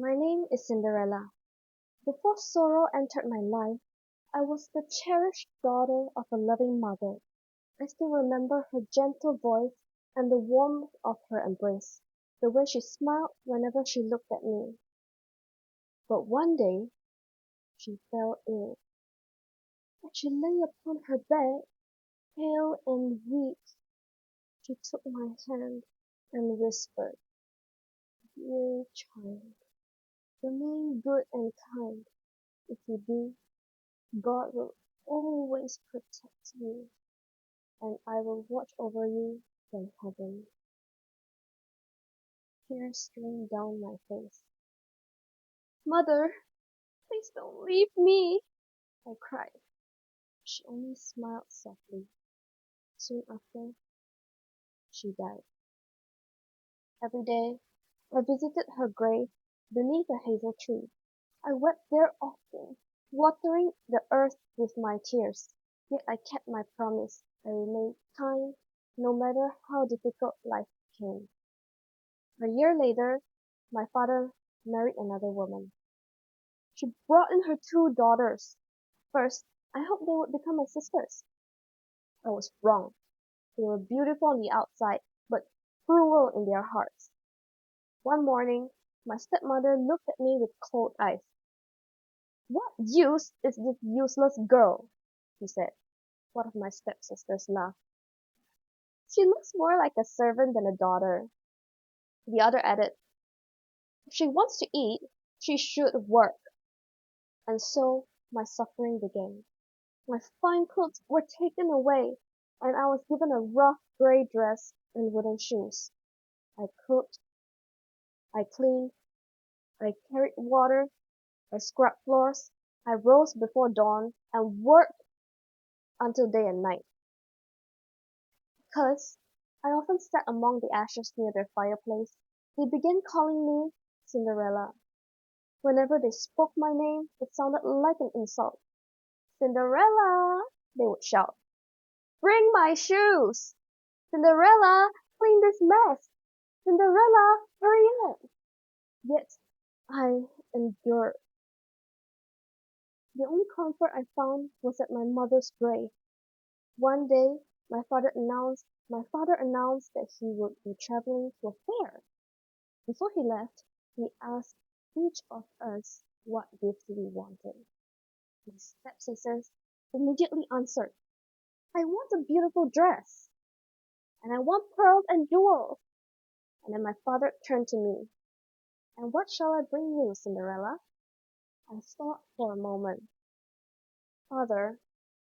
My name is Cinderella. Before sorrow entered my life, I was the cherished daughter of a loving mother. I still remember her gentle voice and the warmth of her embrace, the way she smiled whenever she looked at me. But one day she fell ill. As she lay upon her bed, pale and weak, she took my hand and whispered, "Dear child, remain good and kind. If you do, God will always protect you, and I will watch over you from heaven." Tears streamed down my face. "Mother, please don't leave me," I cried. She only smiled softly. Soon after, she died. Every day, I visited her grave beneath a hazel tree. I wept there often, watering the earth with my tears. Yet I kept my promise. I remained kind, no matter how difficult life became. A year later, my father married another woman. She brought in her two daughters. First, I hoped they would become my sisters. I was wrong. They were beautiful on the outside, but cruel in their hearts. One morning, my stepmother looked at me with cold eyes. "What use is this useless girl?" she said. One of my stepsisters laughed. "She looks more like a servant than a daughter." The other added, "If she wants to eat, she should work." And so my suffering began. My fine clothes were taken away, and I was given a rough gray dress and wooden shoes. I cooked, I cleaned, I carried water, I scrubbed floors, I rose before dawn and worked until day and night. Because I often sat among the ashes near their fireplace, they began calling me Cinderella. Whenever they spoke my name, it sounded like an insult. "Cinderella!" they would shout. "Bring my shoes! Cinderella, clean this mess! Cinderella, hurry up!" Yet I endured. The only comfort I found was at my mother's grave. One day my father announced that he would be traveling to a fair. Before he left, he asked each of us what gift we wanted. My stepsisters immediately answered, "I want a beautiful dress, and I want pearls and jewels." And then my father turned to me. "And what shall I bring you, Cinderella?" I thought for a moment. "Father,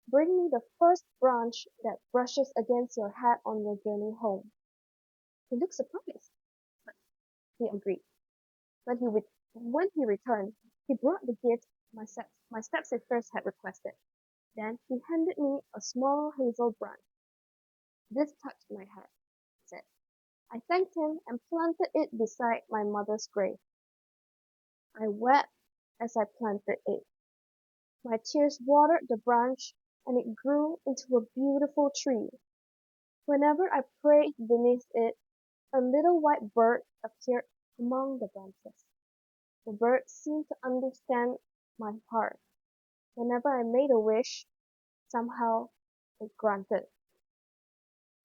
bring me the first branch that brushes against your hat on your journey home." He looked surprised, but he agreed. When he returned, he brought the gift my stepsisters had requested. Then he handed me a small hazel branch. "This touched my heart," he said. I thanked him and planted it beside my mother's grave. I wept as I planted it. My tears watered the branch, and it grew into a beautiful tree. Whenever I prayed beneath it, a little white bird appeared among the branches. The bird seemed to understand my heart. Whenever I made a wish, somehow it granted.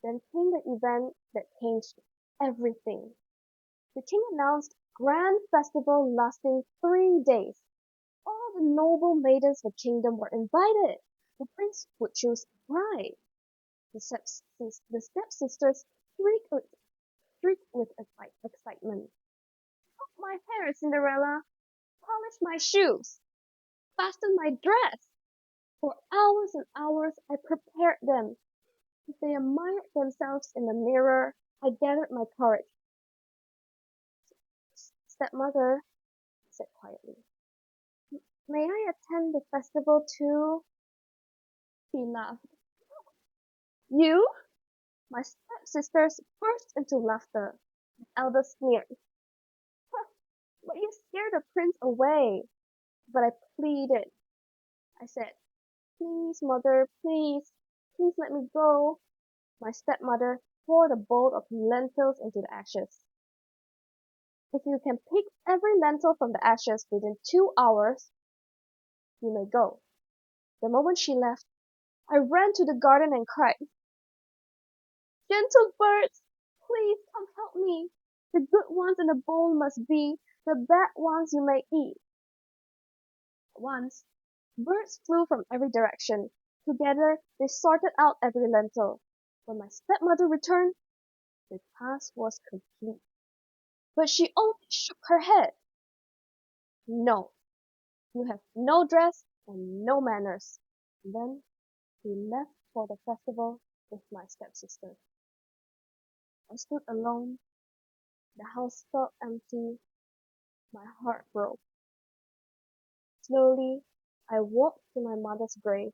Then came the event that changed everything. The king announced a grand festival lasting 3 days. All the noble maidens of the kingdom were invited. The prince would choose a bride. The stepsisters shrieked with excitement. "Cut my hair, Cinderella! Polish my shoes! Fasten my dress!" For hours and hours I prepared them. As they admired themselves in the mirror, I gathered my courage. "Stepmother," I said quietly, "may I attend the festival too?" He laughed. "You?" My stepsisters burst into laughter. The eldest sneered. "Huh, but you scared the prince away." But I pleaded. I said, "Please, mother, please, please let me go." My stepmother poured a bowl of lentils into the ashes. If you can pick every lentil from the ashes within 2 hours, you may go." The moment she left, I ran to the garden and cried, "Gentle birds, please come help me. The good ones in the bowl must be, the bad ones you may eat." At once, birds flew from every direction. Together they sorted out every lentil. When my stepmother returned, the task was complete. But she only shook her head. "No, you have no dress and no manners." And then we left for the festival with my stepsister. I stood alone. The house felt empty. My heart broke. Slowly, I walked to my mother's grave.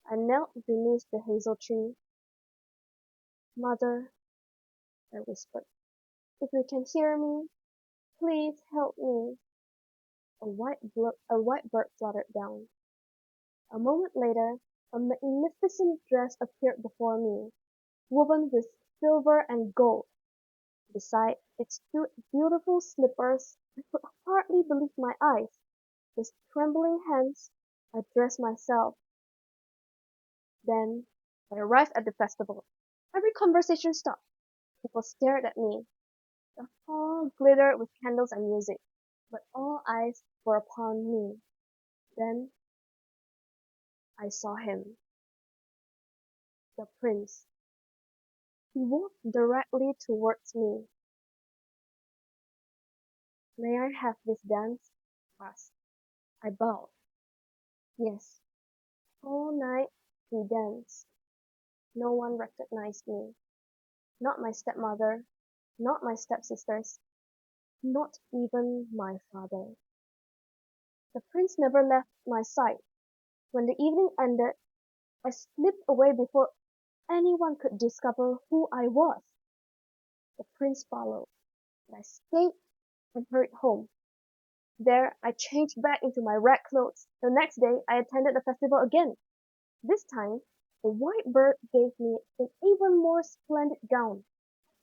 I knelt beneath the hazel tree. "Mother," I whispered, "if you can hear me, please help me." A white bird fluttered down. A moment later, a magnificent dress appeared before me, woven with silver and gold. Beside it stood beautiful slippers. I could hardly believe my eyes. With trembling hands, I dressed myself. Then I arrived at the festival. Every conversation stopped. People stared at me. The hall glittered with candles and music, but all eyes were upon me. Then I saw him, the prince. He walked directly towards me. "May I have this dance?" he asked. I bowed. Yes. All night we danced. No one recognized me. Not my stepmother, not my stepsisters, not even my father. The prince never left my side. When the evening ended, I slipped away before anyone could discover who I was. The prince followed, but I stayed and hurried home. There I changed back into my rag clothes. The next day I attended the festival again. This time the white bird gave me an even more splendid gown.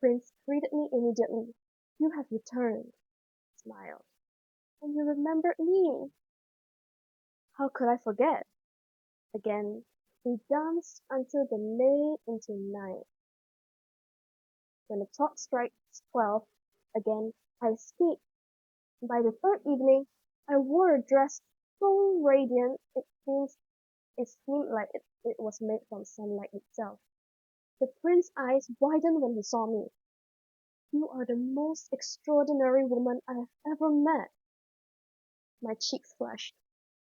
The prince greeted me immediately. "You have returned," he smiled, "and you remembered me." How could I forget? Again we danced until the late into night. When the clock strikes 12, again I escaped. By the third evening I wore a dress so radiant it seemed like it was made from sunlight itself. The prince's eyes widened when he saw me. "You are the most extraordinary woman I have ever met." My cheeks flushed.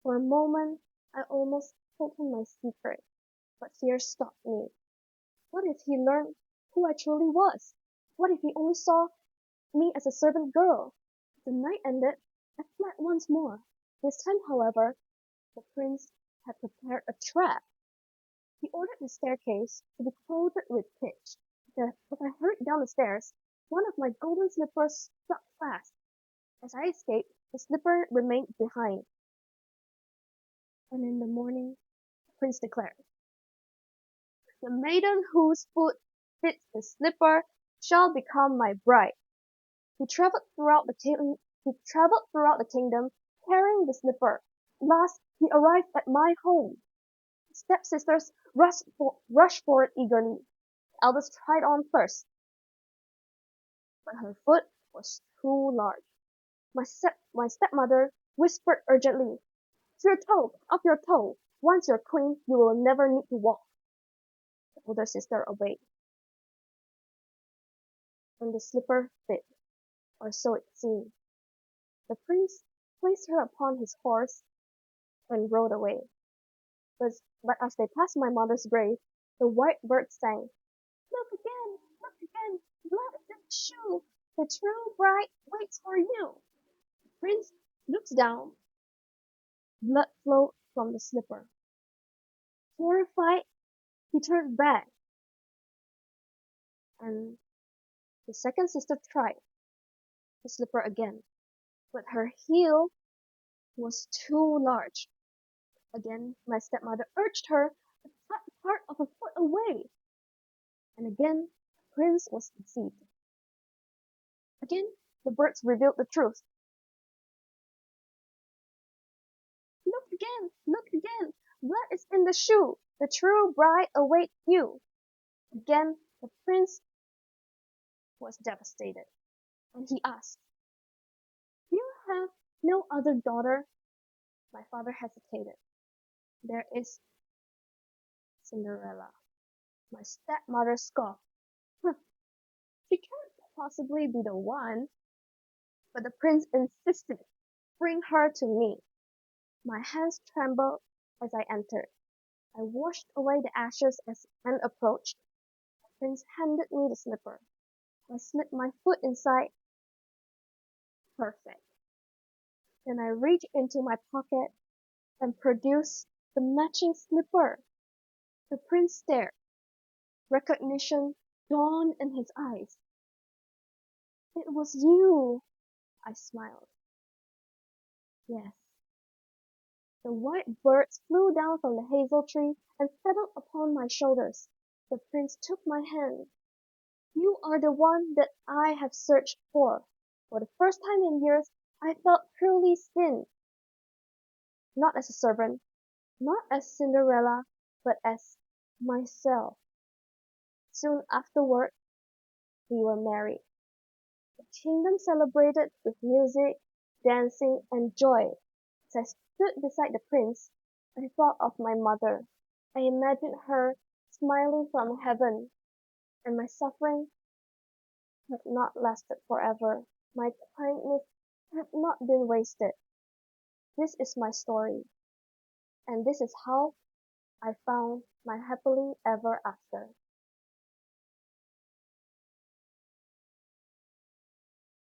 For a moment I almost told him my secret, but fear stopped me. What if he learned who I truly was? What if he only saw me as a servant girl? The night ended. I fled once more. This time, however, the prince had prepared a trap. He ordered the staircase to be clothed with pitch. As I hurried down the stairs, one of my golden slippers stuck fast. As I escaped, the slipper remained behind. And in the morning, the prince declared, "The maiden whose foot fits the slipper shall become my bride." He traveled throughout the kingdom carrying the slipper. Last, he arrived at my home. The stepsisters rushed for it eagerly. The eldest tried on first, but her foot was too large. My stepmother whispered urgently, "To your toe, up your toe. Once you're queen, you will never need to walk." The older sister obeyed, and the slipper fit, or so it seemed. The prince placed her upon his horse and rode away. But as they passed my mother's grave, the white bird sang, look again, blood is in the shoe. The true bride waits for you." The prince looks down. Blood flowed from the slipper. Horrified, he turned back, and the second sister tried the slipper again, but her heel was too large. Again, my stepmother urged her to cut part of her foot away, and again the prince was deceived. Again, The birds revealed the truth. Look again! Look again! Blood is in the shoe! The true bride awaits you! Again the prince was devastated, and he asked, "You have no other daughter?" My father hesitated. "There is Cinderella." My stepmother scoffed. "Huh, she can't possibly be the one." But the prince insisted. "Bring her to me." My hands trembled as I entered. I washed away the ashes as Anne approached. The prince handed me the slipper. I slipped my foot inside. Perfect. Then I reached into my pocket and produced the matching slipper. The prince stared. Recognition dawned in his eyes. "It was you!" I smiled. "Yes." The white birds flew down from the hazel tree and settled upon my shoulders. The prince took my hand. "You are the one that I have searched for." For the first time in years I felt truly seen, not as a servant, not as Cinderella, but as myself. Soon afterward we were married. The kingdom celebrated with music, dancing, and joy. As I stood beside the prince, I thought of my mother. I imagined her smiling from heaven, and my suffering had not lasted forever. My kindness had not been wasted. This is my story, and this is how I found my happily ever after.